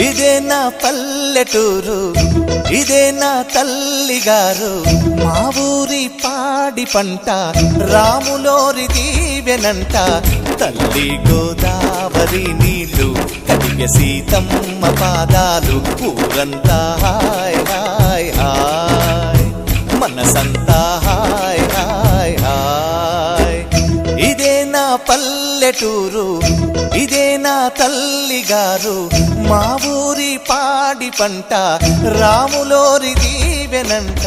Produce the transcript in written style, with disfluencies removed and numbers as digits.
ఇదే నా పల్లెటూరు, ఇదే నా తల్లిగారు, మా ఊరి పాడి పంట రాములోరి దీవెనంట. తల్లి గోదావరి నీళ్ళు కడిగే సీతమ్మ పాదాలు, ఊరంతా హాయ్ హాయ్ హాయ్, మనసంతా హాయ్ హాయ్ హాయ్. ఇదే నా పల్లెటూరు, ఇదే నా తల్లిగారు, మా ఊరి పాడి పంట రాములోరి దీవెనంట.